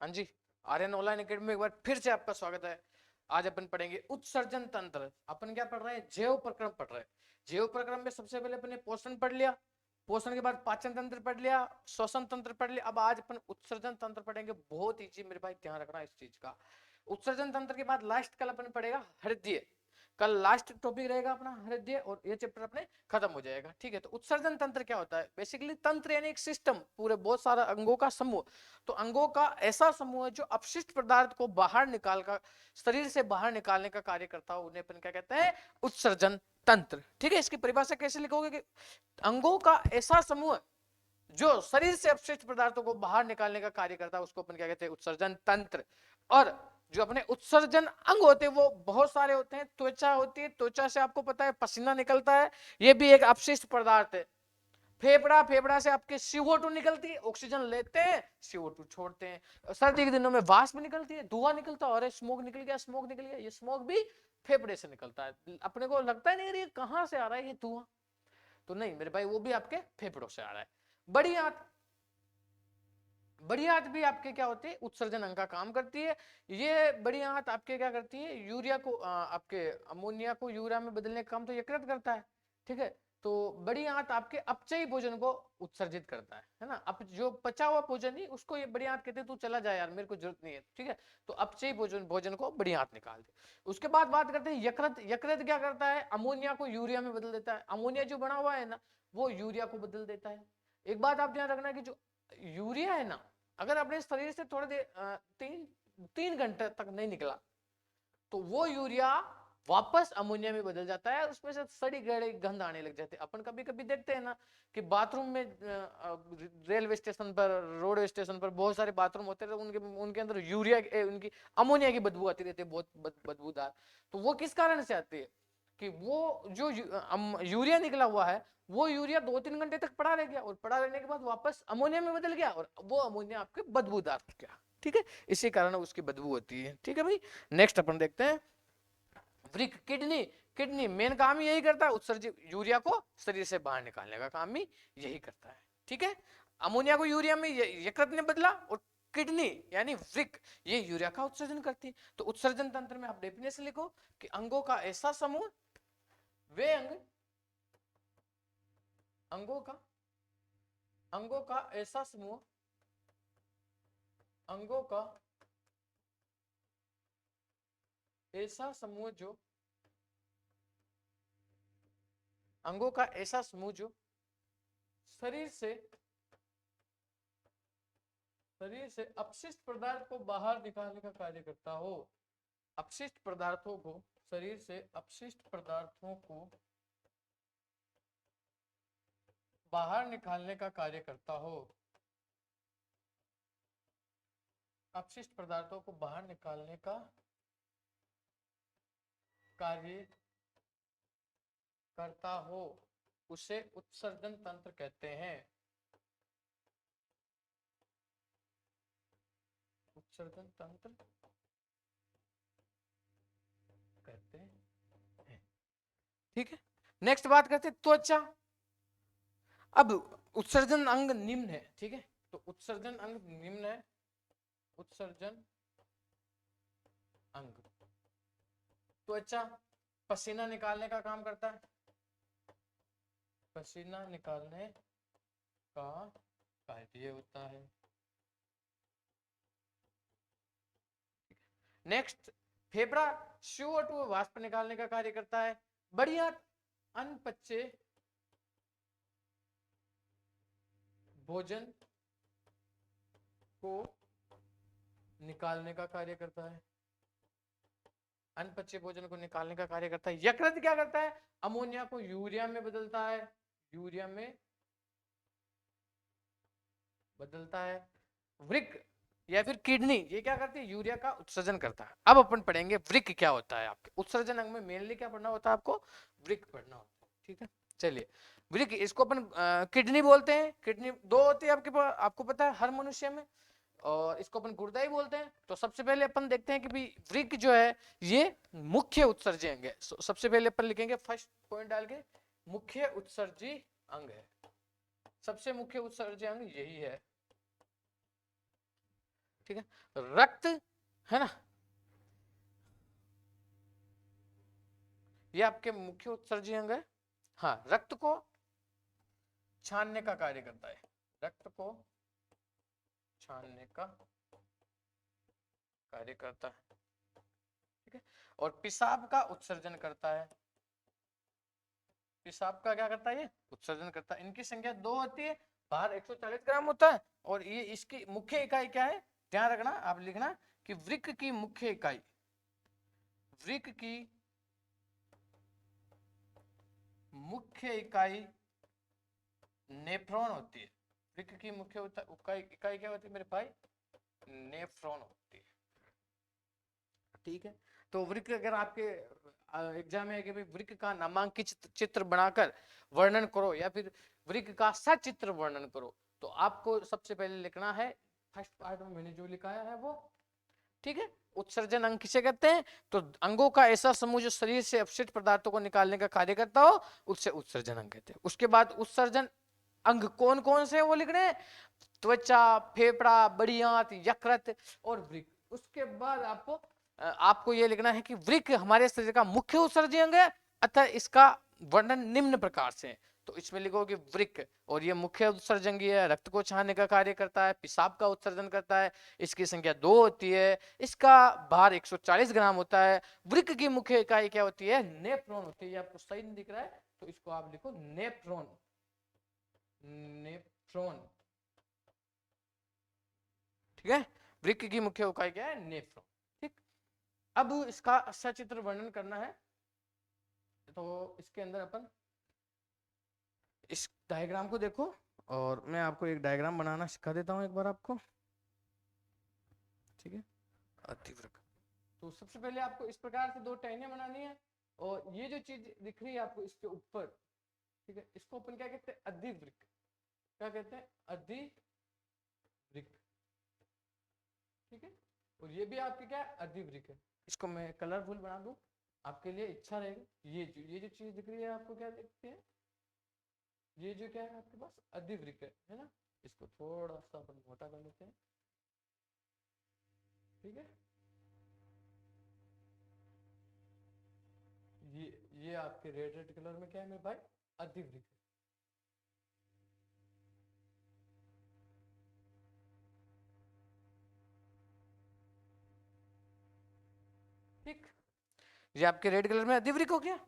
हाँ जी, Aryan online academy में एक बार फिर से आपका स्वागत है। आज अपन पढ़ेंगे उत्सर्जन तंत्र। अपन क्या पढ़ रहे हैं? जैव प्रक्रम पढ़ रहे हैं। जैव प्रक्रम में सबसे पहले अपन ने पोषण पढ़ लिया, पोषण के बाद पाचन तंत्र पढ़ लिया, श्वसन तंत्र पढ़ लिया। अब आज अपन उत्सर्जन तंत्र पढ़ेंगे। बहुत ईजी मेरे भाई, ध्यान रखना इस चीज का। उत्सर्जन तंत्र के बाद लास्ट कल अपन पढ़ेगा हृदय। कल लास्ट टॉपिक रहेगा अपना हृदय, और ये चैप्टर अपने खत्म हो जाएगा। ठीक है, तो उत्सर्जन तंत्र क्या होता है? बेसिकली तंत्र यानी एक सिस्टम, पूरे बहुत सारा अंगों का समूह। तो अंगों का ऐसा समूह है जो अपशिष्ट पदार्थ को बाहर निकाल कर, शरीर से बाहर निकालने का कार्य करता है। उन्हें अपन क्या कहते हैं? उत्सर्जन तंत्र। ठीक है, इसकी परिभाषा कैसे लिखोगे कि अंगों का ऐसा समूह जो शरीर से अपशिष्ट पदार्थों को बाहर निकालने का कार्य करता है, उसको अपन क्या कहते हैं? उत्सर्जन तंत्र। और जो अपने उत्सर्जन अंग होते हैं वो बहुत सारे होते हैं। त्वचा होती है, त्वचा से आपको पता है पसीना निकलता है, ये भी एक अपशिष्ट पदार्थ है। फेफड़ा, फेफड़ा से आपके CO2 निकलती है, ऑक्सीजन लेते हैं, CO2 छोड़ते हैं। सर्दी के दिनों में वाष्प निकलती है, धुआं निकलता है। और स्मोक निकल गया, स्मोक निकल गया, ये स्मोक भी फेफड़े से निकलता है। अपने को लगता है नहीं ये कहां से आ रहा है ये धुआं, तो नहीं मेरे भाई, वो भी आपके फेफड़ों से आ रहा है। बड़ी आंत, बड़ी आंत भी आपके क्या होती है? उत्सर्जन अंग का काम करती है। ये बड़ी आंत आपके क्या करती है? यूरिया को आपके अमोनिया को यूरिया में बदलने का काम तो यकृत करता है। ठीक है, तो बड़ी आंत आपके अपचयी भोजन को उत्सर्जित करता है ना। अब जो पचा हुआ भोजन ही उसको ये बड़ी आंत कहते हैं, तू चला जाए यार, मेरे को जरूरत नहीं है। ठीक है, तो अपचयी भोजन भोजन को बड़ी आंत निकाल दे। उसके बाद बात करते हैं यकृत। यकृत क्या करता है? अमोनिया को यूरिया में बदल देता है। अमोनिया जो बना हुआ है ना, वो यूरिया को बदल देता है। एक बात आप ध्यान रखना कि जो यूरिया है ना, अगर अपने शरीर से थोड़ी देर 3 घंटे तक नहीं निकला, तो वो यूरिया वापस अमोनिया में बदल जाता है। उसमें से सड़ी गड़ी गंध आने लग जाती है। अपन कभी कभी देखते हैं ना कि बाथरूम में, रेलवे स्टेशन पर, रोडवे स्टेशन पर बहुत सारे बाथरूम होते हैं, उनके उनके अंदर यूरिया उनकी अमोनिया की बदबू आती रहती है, बहुत बदबूदार। तो वो किस कारण से आती है? कि वो जो यूरिया निकला हुआ है, वो यूरिया 2-3 घंटे तक पड़ा रह गया, और पड़ा रहने के बाद वापस अमोनिया में बदल गया, और वो अमोनिया आपके बदबूदार हो गया। ठीक है, इसी कारण उसकी बदबू होती है। ठीक है भाई, नेक्स्ट अपन देखते हैं वृक, किडनी। किडनी मेन काम ही यही करता है, उत्सर्जित यूरिया को शरीर से बाहर निकालने का काम ही यही करता है। ठीक है, अमोनिया को यूरिया में यकृत ने बदला, और किडनी यानी वृक ये यूरिया का उत्सर्जन करती है। तो उत्सर्जन तंत्र में आप डेफिनेशन लिखो कि अंगों का ऐसा समूह, वे अंग, अंगों का, अंगों का ऐसा समूह, अंगों का ऐसा समूह जो, अंगों का ऐसा समूह जो शरीर से, शरीर से अपशिष्ट पदार्थ को बाहर निकालने का कार्य करता हो। अपशिष्ट पदार्थों को, शरीर से अपशिष्ट पदार्थों को बाहर निकालने का कार्य करता हो। अपशिष्ट पदार्थों को बाहर निकालने का कार्य करता हो, उसे उत्सर्जन तंत्र कहते हैं। उत्सर्जन तंत्र कहते हैं। ठीक है, नेक्स्ट बात करते हैं त्वचा। अब उत्सर्जन अंग निम्न है। ठीक है, तो उत्सर्जन अंग निम्न है। उत्सर्जन अंग, त्वचा पसीना निकालने का काम करता है, पसीना निकालने का कार्य होता है। नेक्स्ट, फेफड़ा CO2 वाष्प निकालने का कार्य करता है। बढ़िया, अनपचे भोजन को निकालने का कार्य करता है। अनपचे भोजन को निकालने का कार्य करता है। यकृत क्या करता है? अमोनिया को यूरिया में बदलता है, यूरिया में बदलता है। वृक्क या फिर किडनी ये क्या करती है? यूरिया का उत्सर्जन करता है। अब अपन पढ़ेंगे वृक्क क्या होता है। आपके उत्सर्जन अंग में मेनली क्या पढ़ना होता है आपको? वृक्क पढ़ना होता है। ठीक है, चलिए वृक्क, इसको अपन किडनी बोलते हैं। किडनी दो होती है आपके पास, आपको पता है हर मनुष्य में, और इसको अपन गुर्दा ही बोलते हैं। तो सबसे पहले अपन देखते हैं कि भाई वृक्क जो है ये मुख्य उत्सर्जी अंग है। सबसे पहले अपन लिखेंगे फर्स्ट पॉइंट डाल के, मुख्य उत्सर्जी अंग है। सबसे मुख्य उत्सर्जी अंग यही है। ठीक है। रक्त है ना, ये आपके मुख्य उत्सर्जी अंग है। हाँ, रक्त को छानने का कार्य करता है, रक्त को छानने का कार्य करता है, ठीक है। और पेशाब का उत्सर्जन करता है, पेशाब का क्या करता है, ये उत्सर्जन करता है। इनकी संख्या 2 होती है, बाहर 140 ग्राम होता है। और ये इसकी मुख्य इकाई क्या है, ध्यान रखना, आप लिखना कि वृक्क की मुख्य इकाई, वृक्क की मुख्य इकाई नेफ्रॉन होती है। वृक्क की मुख्य इकाई क्या होती है मेरे भाई, नेफ्रॉन होती है, ठीक है। तो वृक्क अगर आपके एग्जाम में है कि भाई वृक्क का नामांकित चित्र बनाकर वर्णन करो या फिर वृक्क का सचित्र वर्णन करो, तो आपको सबसे पहले लिखना है, फर्स्ट पार्ट में मैंने जो लिखाया है वो, ठीक है। उत्सर्जन अंग किसे कहते हैं, तो अंगों का ऐसा समूह जो शरीर से अपशिष्ट पदार्थों को निकालने का कार्य करता हो, उससे उत्सर्जन अंग कहते हैं। उसके बाद उत्सर्जन अंग कौन कौन से वो लिखने हैं, त्वचा, फेफड़ा, बड़ी आंत, यकृत और वृक्क। उसके बाद आपको ये लिखना है कि वृक्क हमारे शरीर का मुख्य उत्सर्जी अंग है, अतः इसका वर्णन निम्न प्रकार से है। तो इसमें लिखोगे वृक्क, और ये मुख्य उत्सर्जंगी है, रक्त को छानने का कार्य करता है, पेशाब का उत्सर्जन करता है, इसकी संख्या 2 होती है, इसका भार 140 ग्राम होता है। वृक्क की मुख्य इकाई क्या होती है, नेफ्रॉन होती है। ये आपको सही नहीं दिख रहा है तो इसको आप लिखो नेफ्रॉन, नेफ्रॉन, ठीक है। वृक्क की मुख्य इकाई क्या है, नेफ्रॉन, ठीक। अब इसका सचित्र वर्णन करना है, तो इसके अंदर अपन इस डायग्राम को देखो, और मैं आपको एक डायग्राम बनाना सिखा देता हूं एक बार आपको, ठीक है। अतिवृक्क, तो सबसे पहले आपको इस प्रकार से 2 टहनियां बनानी है, और ये जो चीज दिख रही है आपको इसके ऊपर, ठीक है, इसको अपन क्या कहते हैं, अधिवृक्क, क्या कहते हैं, अधिवृक्क, ठीक है। और ये भी आपके क्या है, अधिवृक्क है। इसको मैं कलरफुल बना दूं आपके लिए, इच्छा रहेगी। ये जो चीज दिख रही है आपको क्या दिखती है, ये जो क्या है आपके पास, अधिवृक्क है ना। इसको थोड़ा सा अपन मोटा कर लेते हैं, ठीक है। ये आपके रेड रेड कलर में क्या है मेरे भाई, अधिवृक्क, ठीक। ये आपके रेड कलर में अधिवृक्क हो गया।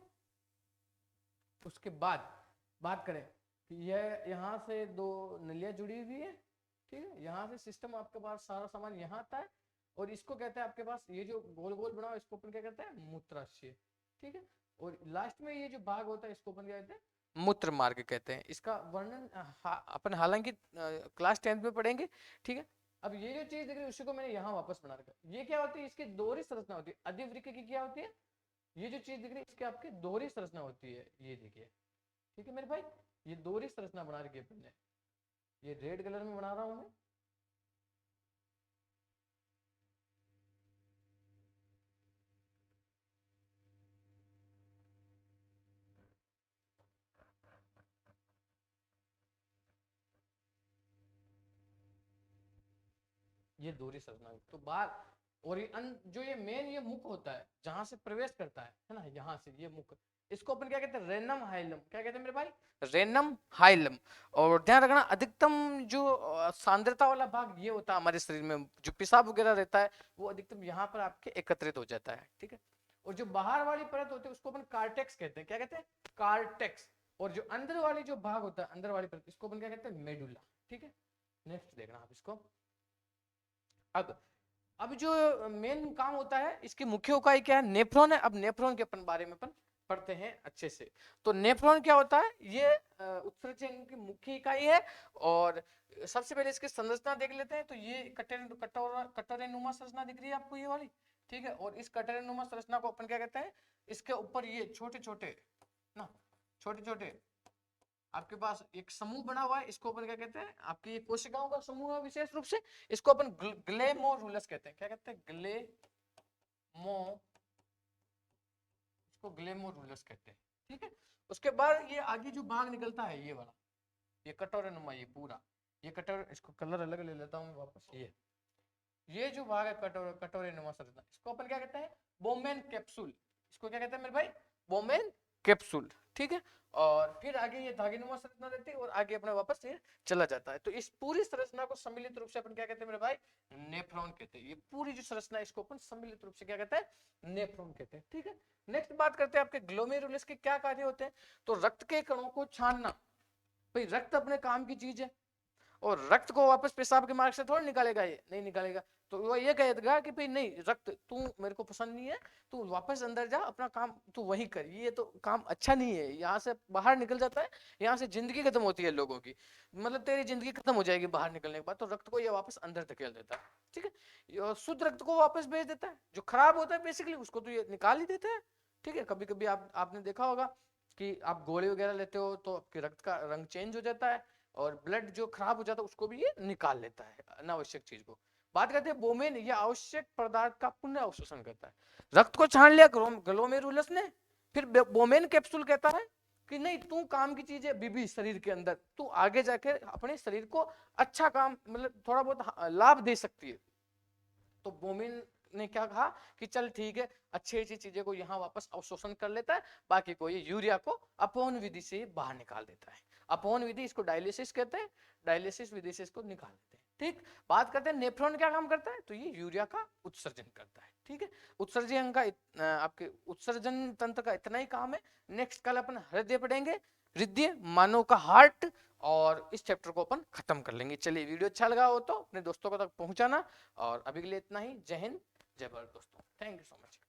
उसके बाद बात करें कि यह यहाँ से 2 नलियां जुड़ी हुई है, ठीक है। यहाँ से सिस्टम आपके पास सारा सामान यहाँ आता है, और इसको कहते हैं आपके पास ये जो गोल गोल बना हुआ इसको अपन क्या कहते हैं, मूत्राशय, ठीक है। और लास्ट में ये जो भाग होता है इसको अपन क्या कहते हैं, मूत्र मार्ग कहते हैं। इसका वर्णन अपन हालांकि क्लास 10th में पढ़ेंगे, ठीक है। अब ये जो चीज दिख रही है उसी को मैंने यहाँ वापस बना रखा, ये क्या होती है, इसकी दोहरी संरचना होती है। अधिवृक्क की क्या होती है, ये जो चीज दिख रही है इसके आपके दोहरी संरचना होती है, ये देखिए, ठीक है मेरे भाई। ये दोहरी संरचना बना रखी है अपन ने, ये रेड कलर में बना रहा हूं मैं, ये दोहरी संरचना। तो बाहर, और जो ये मेन ये मुख होता है जहां से प्रवेश करता है ना, यहाँ से ये मुख, इसको अपन क्या कहते हैं, रेनम हाइलम, क्या कहते हैं मेरे भाई, रेनम हाइलम। और ध्यान रखना अधिकतम जो सांद्रता वाला भाग ये होता है हमारे शरीर में, जो पेशाब वगैरह रहता है वो अधिकतम यहाँ पर आपके एकत्रित हो जाता है, ठीक है। और जो बाहर वाली परत होती है उसको अपन कार्टेक्स कहते हैं, क्या कहते हैं, कार्टेक्स। और जो अंदर वाली जो भाग होता है, अंदर वाली परत, इसको अपन क्या कहते हैं, मेडुला, ठीक है। नेक्स्ट देखना आप इसको। अब जो मेन काम होता है, इसकी मुख्य इकाई क्या है, नेफ्रॉन है। अब नेफ्रॉन के अपन बारे में अपन पढ़ते हैं अच्छे से। तो नेफ्रॉन क्या होता है, ये उत्सर्जक अंग की मुख्य इकाई है। और सबसे पहले इसकी संरचना देख लेते हैं। तो ये कटोरेनुमा संरचना दिख रही है आपको, ये वाली, ठीक है। और इस कटोरेनुमा संरचना को अपन क्या कहते हैं, इसके ऊपर ये छोटे छोटे ना, छोटे छोटे आपके पास एक समूह बना हुआ है, इसको अपन क्या कहते हैं, आपकी कोशिकाओं का समूह है विशेष रूप से। इसको अपन ग्लेमोरुलस कहते हैं, क्या कहते हैं, इसको ग्लेमोरुलस कहते हैं, ठीक है। उसके बाद ये आगे जो भाग निकलता है ये वाला, ये कटोरेनुमा, ये पूरा, ये कटोर, इसको कलर अलग ले लेता हूँ मैं वापस, ये ये जो भाग है कटोरे नुमा संरचना, इसको अपन क्या कहते हैं, बोमेन कैप्सूल। इसको क्या कहते हैं मेरे भाई, बोमेन कैप्सूल। ठीक है, और फिर आगे ये धागेनुमा संरचना रहती है और आगे अपने वापस ये चला जाता है। तो इस पूरी संरचना को सम्मिलित रूप से अपन क्या कहते हैं मेरे भाई, नेफ्रॉन कहते हैं। ये पूरी जो संरचना है इसको अपन सम्मिलित रूप से क्या कहते हैं, नेफ्रॉन कहते हैं। ठीक है, नेक्स्ट बात करते हैं आपके ग्लोमेरुलस के क्या कार्य होते हैं। तो रक्त के कणों को छानना, भाई रक्त अपने काम की चीज है, और रक्त को वापस पेशाब के मार्ग से थोड़ा निकालेगा, ये नहीं निकालेगा। तो वो ये कहेगा कि भाई नहीं, रक्त तू मेरे को पसंद नहीं है, तू वापस अंदर जा, अपना काम तू वही कर, ये तो काम अच्छा नहीं है, यहाँ से बाहर निकल जाता है, यहाँ से जिंदगी खत्म होती है लोगों की, मतलब तेरी जिंदगी खत्म हो जाएगी बाहर निकलने के बाद। तो रक्त को ये वापस अंदर धकेल देता है। ठीक है, और शुद्ध रक्त को वापस भेज देता है, जो खराब होता है बेसिकली उसको तो ये निकाल ही देता है। ठीक है, कभी कभी आपने देखा होगा कि आप गोली वगैरह लेते हो तो आपके रक्त का रंग चेंज हो जाता है, और ब्लड जो खराब हो जाता है उसको भी ये निकाल लेता है, अनावश्यक चीज को। बात करते हैं बोमेन, ये आवश्यक पदार्थ का पुनः अवशोषण करता है। रक्त को छान लिया ग्लोमेरुलस ने, फिर बोमेन कैप्सूल कहता है कि नहीं, तू काम की चीज है बीबी शरीर के अंदर, तू आगे जाके अपने शरीर को अच्छा काम, मतलब थोड़ा बहुत लाभ दे सकती है। तो बोमेन ने क्या कहा कि चल ठीक है, अच्छी अच्छी चीजें को यहाँ वापस अवशोषण कर लेता है, बाकी को ये यूरिया को अपवन विधि से बाहर निकाल देता है। अपवन विधि, इसको डायलिसिस कहते हैं, डायलिसिस विधि से इसको निकाल देते हैं। ठीक, बात करते हैं नेफ्रॉन क्या काम करता है, तो ये यूरिया का उत्सर्जन करता है। ठीक है, उत्सर्जन का आपके उत्सर्जन तंत्र का इतना ही काम है। नेक्स्ट कल अपन हृदय पढ़ेंगे, हृदय मानव का हार्ट, और इस चैप्टर को अपन खत्म कर लेंगे। चलिए, वीडियो अच्छा लगा हो तो अपने दोस्तों को तक पहुंचाना, और अभी के लिए इतना ही। जय हिंद, जय भारत दोस्तों, थैंक यू सो मच।